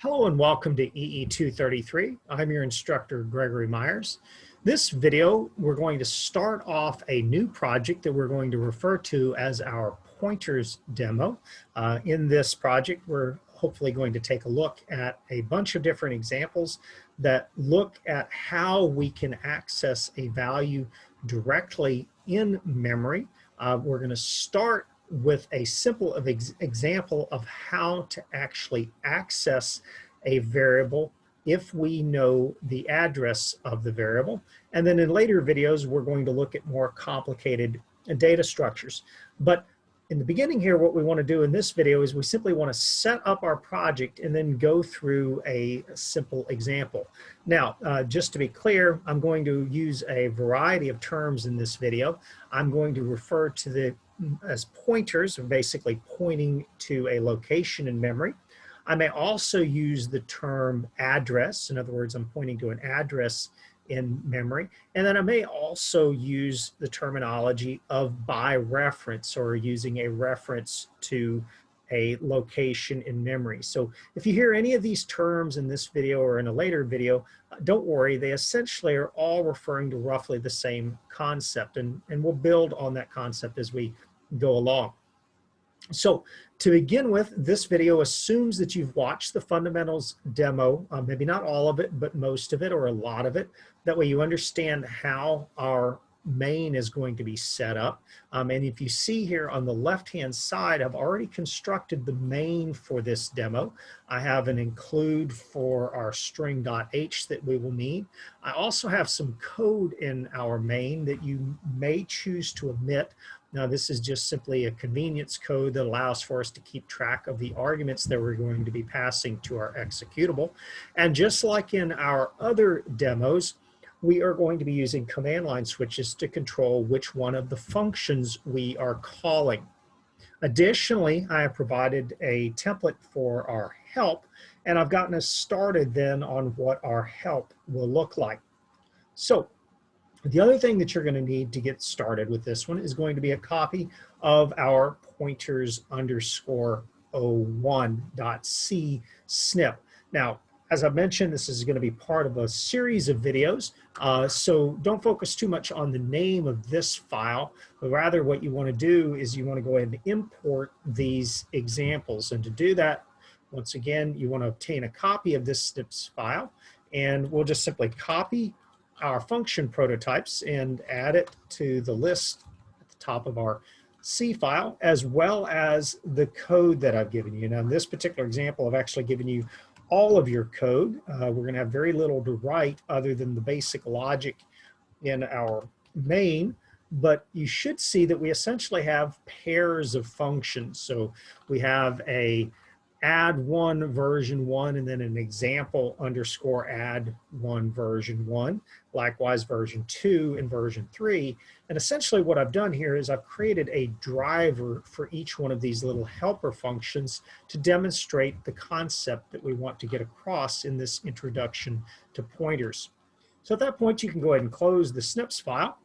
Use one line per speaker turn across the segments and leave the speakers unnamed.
Hello and welcome to EE233. I'm your instructor, Gregory Myers. This video, we're going to start off a new project that we're going to refer to as our pointers demo. In this project, we're hopefully going to take a look at a bunch of different examples that look at how we can access a value directly in memory. We're going to start with a simple example of how to actually access a variable if we know the address of the variable. And then in later videos, we're going to look at more complicated data structures. But in the beginning here, what we want to do in this video is we simply want to set up our project and then go through a simple example. Now, just to be clear, I'm going to use a variety of terms in this video. I'm going to refer to the as pointers, basically pointing to a location in memory. I may also use the term address. In other words, I'm pointing to an address in memory. And then I may also use the terminology of by reference, or using a reference to a location in memory. So if you hear any of these terms in this video or in a later video, don't worry, they essentially are all referring to roughly the same concept, and we'll build on that concept as we go along. So to begin with, this video assumes that you've watched the fundamentals demo, maybe not all of it, but most of it or a lot of it. That way you understand how our main is going to be set up. And if you see here on the left-hand side, I've already constructed the main for this demo. I have an include for our string.h that we will need. I also have some code in our main that you may choose to omit. Now, this is just simply a convenience code that allows for us to keep track of the arguments that we're going to be passing to our executable. And just like in our other demos, we are going to be using command line switches to control which one of the functions we are calling. Additionally, I have provided a template for our help, and I've gotten us started then on what our help will look like. So the other thing that you're going to need to get started with this one is going to be a copy of our pointers_01.c snip. Now, as I mentioned, this is going to be part of a series of videos, so don't focus too much on the name of this file, but rather what you want to do is you want to go ahead and import these examples. And to do that, once again, you want to obtain a copy of this snips file, and we'll just simply copy our function prototypes and add it to the list at the top of our C file, as well as the code that I've given you. Now, in this particular example, I've actually given you all of your code. We're going to have very little to write other than the basic logic in our main, but you should see that we essentially have pairs of functions. So we have a add1 version 1 and then an example underscore add1 version 1, likewise version 2 and version 3. And essentially what I've done here is I've created a driver for each one of these little helper functions to demonstrate the concept that we want to get across in this introduction to pointers. So at that point, you can go ahead and close the snips file.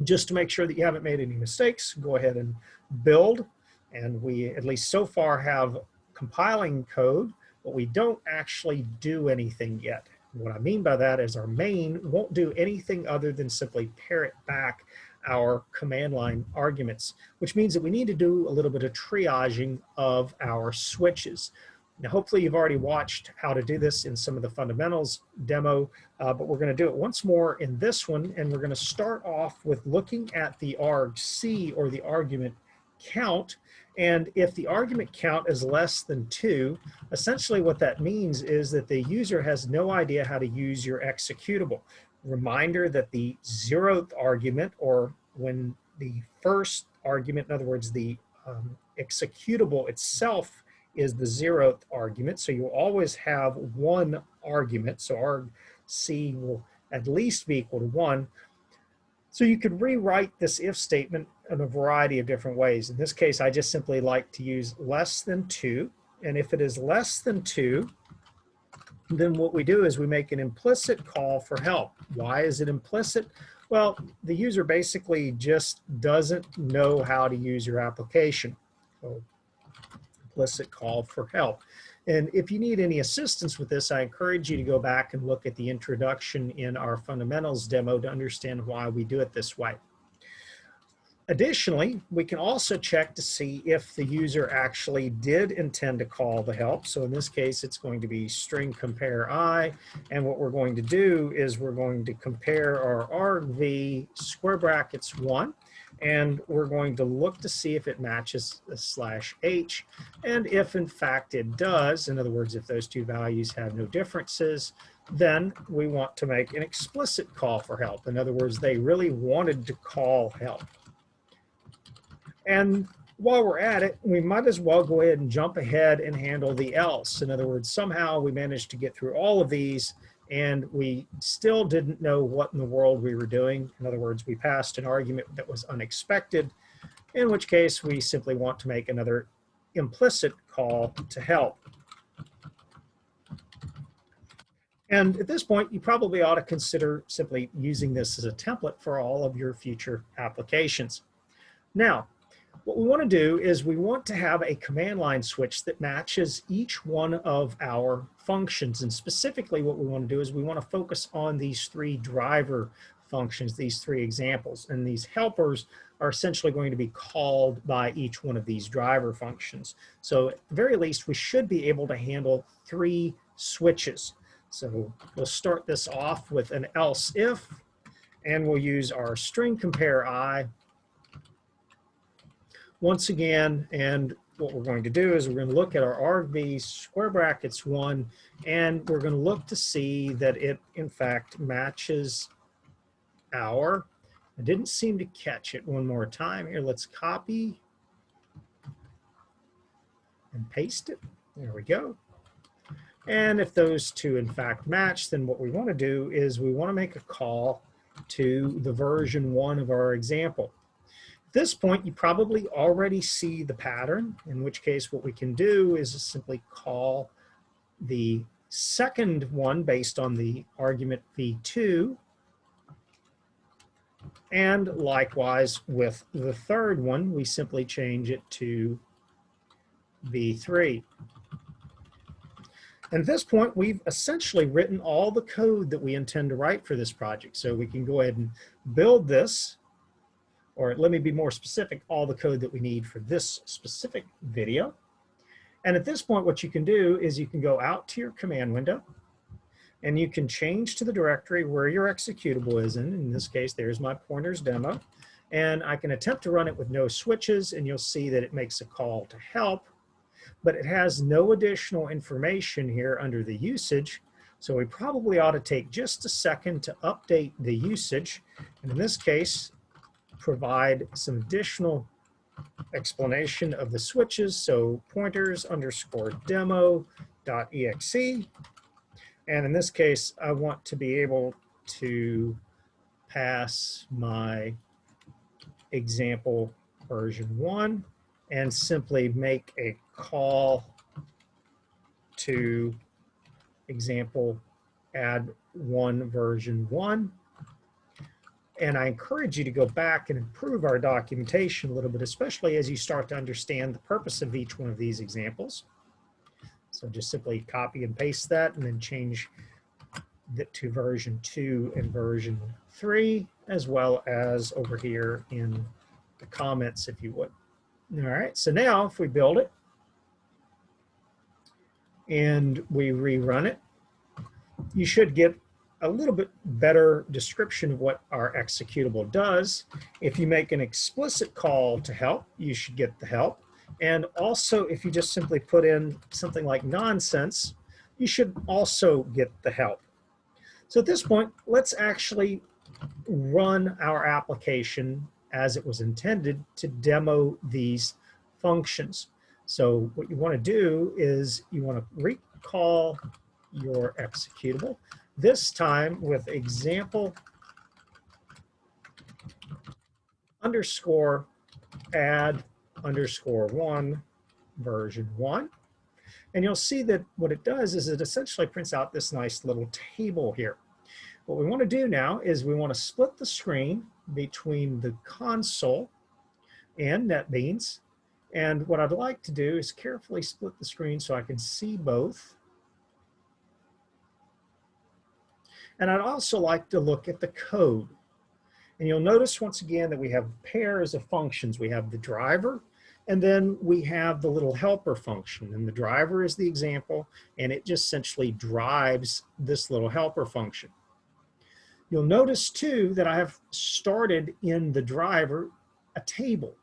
Just to make sure that you haven't made any mistakes, go ahead and build. And we, at least so far, have compiling code, but we don't actually do anything yet. What I mean by that is our main won't do anything other than simply parrot back our command line arguments, which means that we need to do a little bit of triaging of our switches. Now, hopefully you've already watched how to do this in some of the fundamentals demo, but we're going to do it once more in this one, and we're going to start off with looking at the argc, or the argument count. And if the argument count is less than 2, essentially what that means is that the user has no idea how to use your executable. Reminder that the 0th argument, or when the first argument, in other words, the executable itself is the 0th argument, so you'll always have one argument, so argc will at least be equal to 1. So you could rewrite this if statement in a variety of different ways. In this case, I just simply like to use less than 2. And if it is less than 2, then what we do is we make an implicit call for help. Why is it implicit? Well, the user basically just doesn't know how to use your application. So implicit call for help. And if you need any assistance with this, I encourage you to go back and look at the introduction in our fundamentals demo to understand why we do it this way. Additionally, we can also check to see if the user actually did intend to call the help. So in this case, it's going to be string compare I. And what we're going to do is we're going to compare our argv square brackets 1. And we're going to look to see if it matches the /h. And if in fact it does, in other words, if those two values have no differences, then we want to make an explicit call for help. In other words, they really wanted to call help. And while we're at it, we might as well go ahead and jump ahead and handle the else. In other words, somehow we managed to get through all of these and we still didn't know what in the world we were doing. In other words, we passed an argument that was unexpected, in which case we simply want to make another implicit call to help. And at this point, you probably ought to consider simply using this as a template for all of your future applications. Now, what we want to do is we want to have a command line switch that matches each one of our functions. And specifically what we want to do is we want to focus on these three driver functions, these three examples. And these helpers are essentially going to be called by each one of these driver functions. So at the very least, we should be able to handle three switches. So we'll start this off with an else if, and we'll use our string compare I once again, and what we're going to do is we're going to look at our argv square brackets 1, and we're going to look to see that it in fact matches our, I didn't seem to catch it one more time here, let's copy and paste it, there we go. And if those two in fact match, then what we want to do is we want to make a call to the version 1 of our example. At this point, you probably already see the pattern, in which case what we can do is simply call the second one based on the argument v2, and likewise with the third one, we simply change it to v3. And at this point, we've essentially written all the code that we intend to write for this project. So we can go ahead and build this, or let me be more specific, all the code that we need for this specific video. And at this point, what you can do is you can go out to your command window and you can change to the directory where your executable is in. In this case, there's my pointers demo. And I can attempt to run it with no switches, and you'll see that it makes a call to help, but it has no additional information here under the usage. So we probably ought to take just a second to update the usage. And in this case, provide some additional explanation of the switches. So pointers underscore demo.exe. And in this case, I want to be able to pass my example version 1 and simply make a call to example add 1 version 1. And I encourage you to go back and improve our documentation a little bit, especially as you start to understand the purpose of each one of these examples. So just simply copy and paste that and then change that to version 2 and version 3, as well as over here in the comments, if you would. All right, so now if we build it and we rerun it, you should get a little bit better description of what our executable does. If you make an explicit call to help, you should get the help. And also, if you just simply put in something like nonsense, you should also get the help. So at this point, let's actually run our application as it was intended to demo these functions. So what you want to do is you want to recall your executable, this time with example underscore add underscore 1 version 1. And you'll see that what it does is it essentially prints out this nice little table here. What we want to do now is we want to split the screen between the console and NetBeans, And what I'd like to do is carefully split the screen so I can see both. And I'd also like to look at the code. And you'll notice once again that we have pairs of functions. We have the driver, and then we have the little helper function. And the driver is the example, and it just essentially drives this little helper function. You'll notice too that I have started in the driver a table,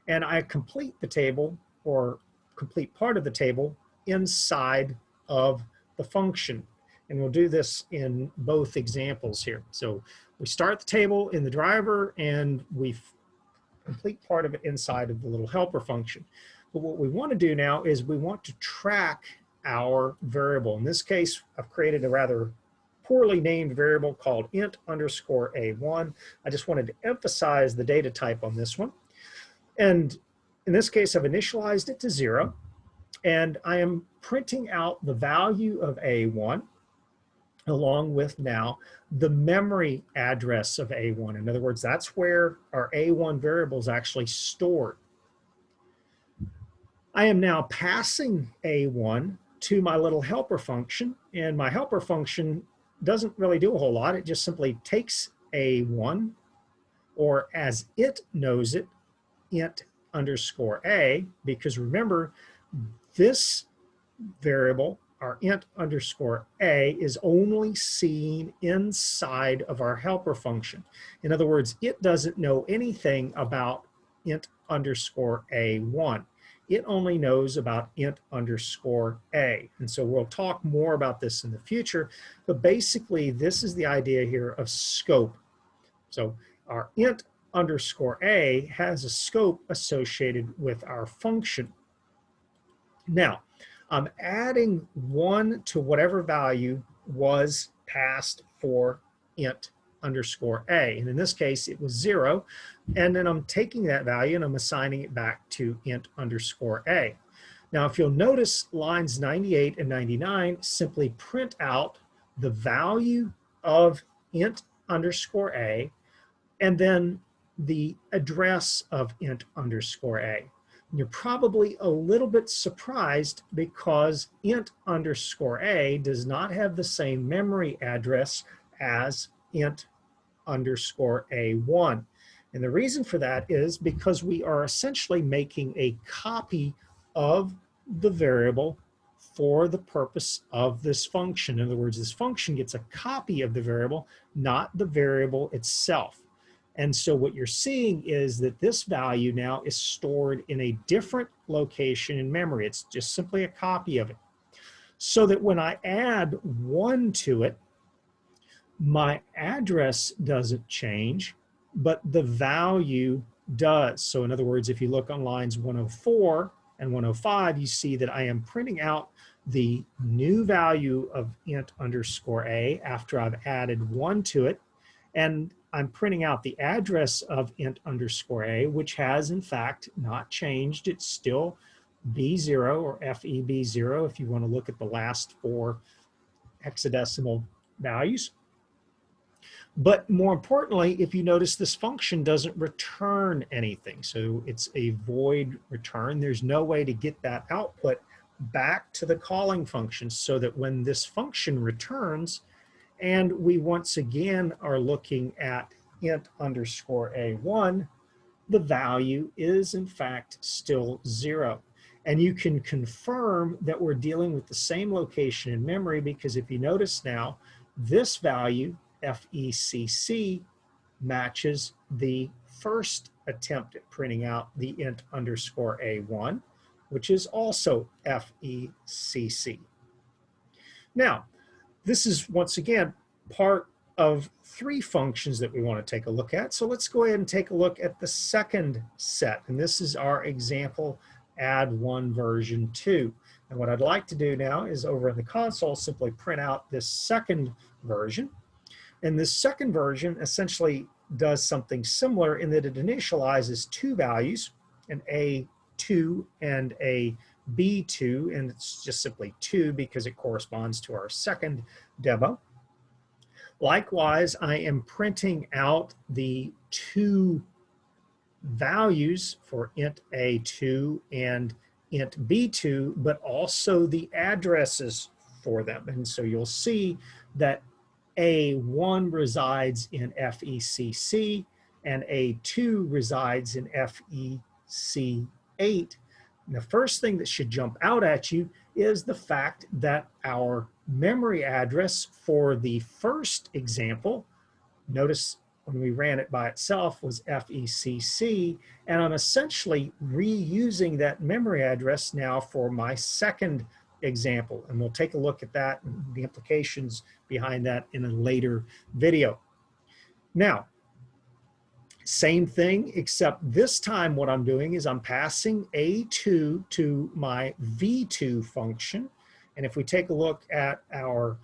and I complete the table or complete part of the table inside of the function. And we'll do this in both examples here. So we start the table in the driver and we complete part of it inside of the little helper function. But what we want to do now is we want to track our variable. In this case, I've created a rather poorly named variable called int underscore a1. I just wanted to emphasize the data type on this one. And in this case, I've initialized it to 0, and I am printing out the value of a1 along with now the memory address of a1. In other words, that's where our a1 variable is actually stored. I am now passing a1 to my little helper function, and my helper function doesn't really do a whole lot. It just simply takes a1, or as it knows it, int underscore a, because remember, this variable, our int underscore a, is only seen inside of our helper function. In other words, it doesn't know anything about int underscore a1. It only knows about int underscore a. And so we'll talk more about this in the future, but basically this is the idea here of scope. So our int underscore a has a scope associated with our function. Now, I'm adding 1 to whatever value was passed for int underscore a. And in this case, it was 0. And then I'm taking that value and I'm assigning it back to int underscore a. Now, if you'll notice, lines 98 and 99 simply print out the value of int underscore a and then the address of int underscore a. You're probably a little bit surprised because int underscore a does not have the same memory address as int underscore a1. And the reason for that is because we are essentially making a copy of the variable for the purpose of this function. In other words, this function gets a copy of the variable, not the variable itself. And so what you're seeing is that this value now is stored in a different location in memory. It's just simply a copy of it. So that when I add 1 to it, my address doesn't change, but the value does. So in other words, if you look on lines 104 and 105, you see that I am printing out the new value of int underscore a after I've added 1 to it. And I'm printing out the address of int underscore a, which has in fact not changed. It's still B0 or FEB0 if you want to look at the last 4 hexadecimal values. But more importantly, if you notice, this function doesn't return anything. So it's a void return. There's no way to get that output back to the calling function so that when this function returns, and we once again are looking at int underscore a1, the value is in fact still 0. And you can confirm that we're dealing with the same location in memory because if you notice now, this value, FECC, matches the first attempt at printing out the int underscore a1, which is also FECC. Now, this is, once again, part of 3 functions that we want to take a look at. So let's go ahead and take a look at the second set. And this is our example add1 version 2. And what I'd like to do now is over in the console, simply print out this second version. And this second version essentially does something similar in that it initializes 2 values, an A2 and a B2, and it's just simply 2 because it corresponds to our second demo. Likewise, I am printing out the 2 values for int A2 and int B2, but also the addresses for them. And so you'll see that A1 resides in FECC and A2 resides in FEC8. And the first thing that should jump out at you is the fact that our memory address for the first example, notice when we ran it by itself, was FECC, and I'm essentially reusing that memory address now for my second example. And we'll take a look at that and the implications behind that in a later video. Now, same thing, except this time what I'm doing is I'm passing A2 to my V2 function. And if we take a look at our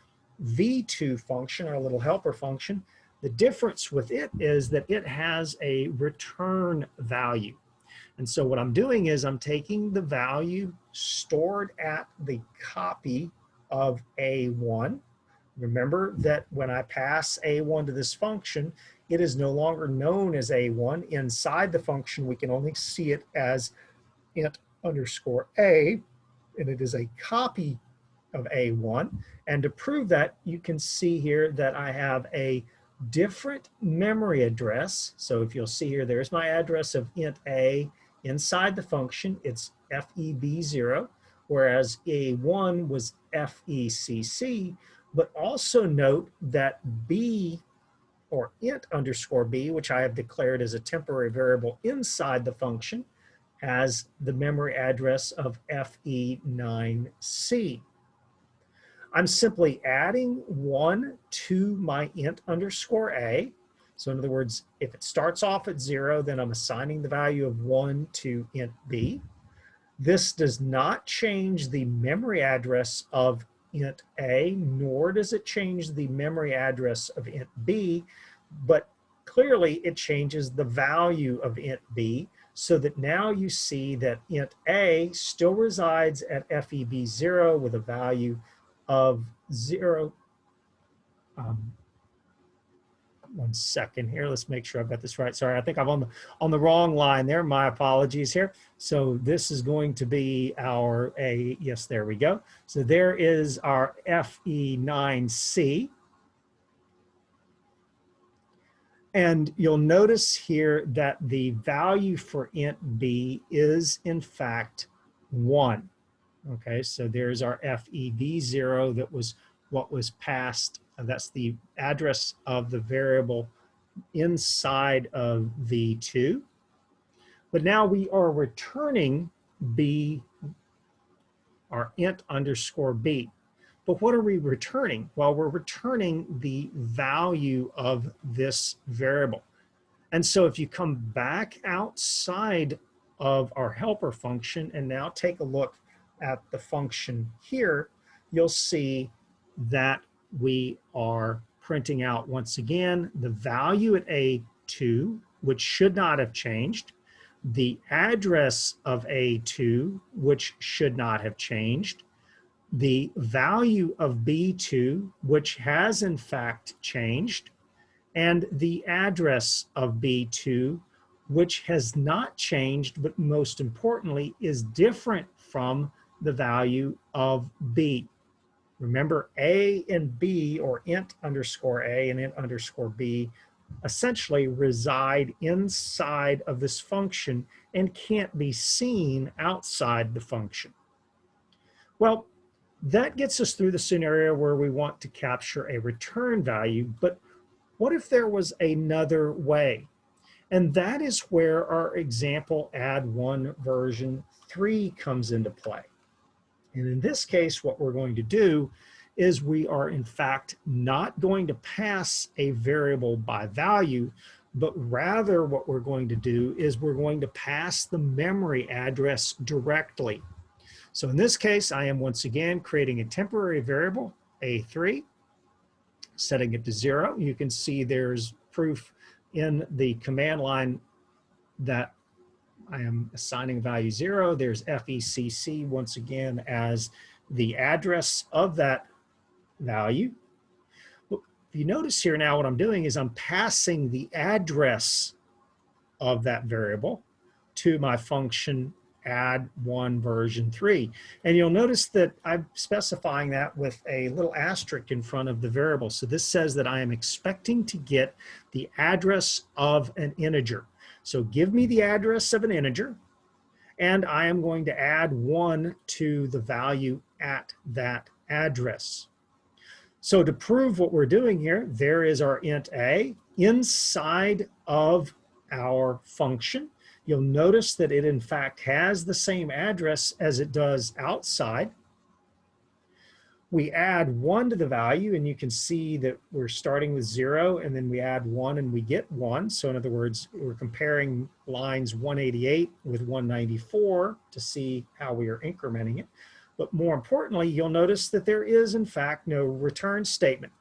V2 function, our little helper function, the difference with it is that it has a return value. And so what I'm doing is I'm taking the value stored at the copy of A1. Remember that when I pass A1 to this function, it is no longer known as A1. Inside the function, we can only see it as int underscore A, and it is a copy of A1. And to prove that, you can see here that I have a different memory address. So if you'll see here, there's my address of int A. Inside the function, it's FEB0, whereas A1 was FECC. But also note that B, or int underscore B, which I have declared as a temporary variable inside the function, has the memory address of FE9C. I'm simply adding 1 to my int underscore A. So in other words, if it starts off at 0, then I'm assigning the value of 1 to int B. This does not change the memory address of int A, nor does it change the memory address of int B, but clearly it changes the value of int B, so that now you see that int A still resides at FEB0 with a value of 0. One second here, let's make sure I've got this right. Sorry, I think I'm on the wrong line there. My apologies here. So this is going to be our A, yes, there we go. So there is our FE9C. And you'll notice here that the value for int B is in fact 1. Okay, so there's our FEB0 that was what was passed. That's the address of the variable inside of V2. But now we are returning B, our int underscore B. But what are we returning? Well, we're returning the value of this variable. And so if you come back outside of our helper function and now take a look at the function here, you'll see that we are printing out once again the value at A2, which should not have changed, the address of A2, which should not have changed, the value of B2, which has in fact changed, and the address of B2, which has not changed, but most importantly is different from the value of B. Remember, A and B, or int underscore A and int underscore B, essentially reside inside of this function and can't be seen outside the function. Well, that gets us through the scenario where we want to capture a return value, but what if there was another way? And that is where our example add1 version 3 comes into play. And in this case, what we're going to do is we are in fact not going to pass a variable by value, but rather what we're going to do is we're going to pass the memory address directly. So in this case, I am once again creating a temporary variable, A3, setting it to 0. You can see there's proof in the command line that I am assigning value 0. There's FECC once again as the address of that value. If you notice here now, what I'm doing is I'm passing the address of that variable to my function add one version 3. And you'll notice that I'm specifying that with a little asterisk in front of the variable. So this says that I am expecting to get the address of an integer. So give me the address of an integer, and I am going to add 1 to the value at that address. So to prove what we're doing here, there is our int a inside of our function. You'll notice that it in fact has the same address as it does outside. We add 1 to the value, and you can see that we're starting with 0, and then we add 1 and we get 1. So in other words, we're comparing lines 188 with 194 to see how we are incrementing it. But more importantly, you'll notice that there is in fact no return statement.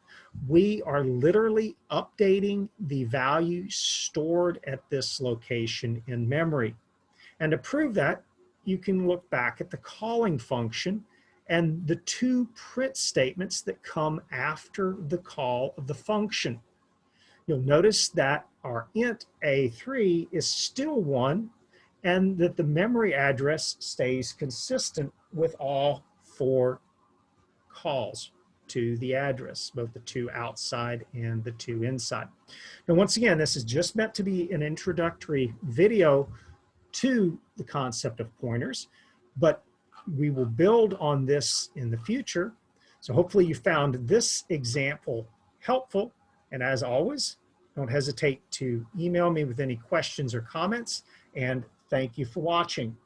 We are literally updating the value stored at this location in memory. And to prove that, you can look back at the calling function and the 2 print statements that come after the call of the function. You'll notice that our int a3 is still 1, and that the memory address stays consistent with all 4 calls to the address, both the 2 outside and the 2 inside. Now, once again, this is just meant to be an introductory video to the concept of pointers, but we will build on this in the future. So hopefully you found this example helpful. And as always, don't hesitate to email me with any questions or comments. And thank you for watching.